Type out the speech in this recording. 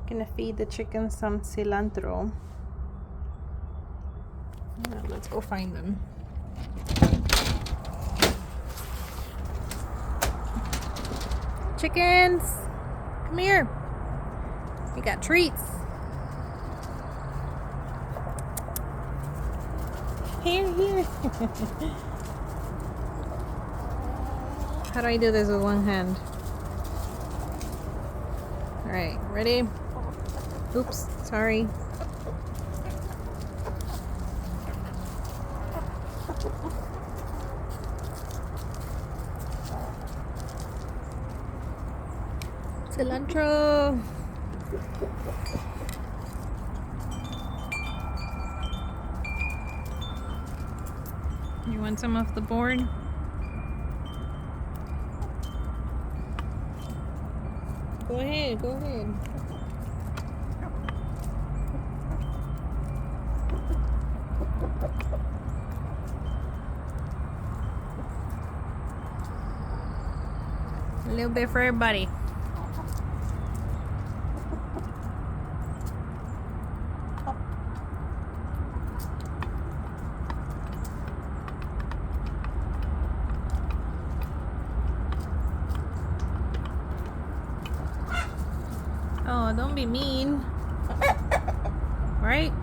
Gonna feed the chickens some cilantro. Now let's go find them. Chickens, come here. We got treats. Here, here. How do I do this with one hand? All right, ready? Oops, sorry. Cilantro. You want some off the board? Go ahead, go ahead. A little bit for everybody. Oh, don't be mean. Right?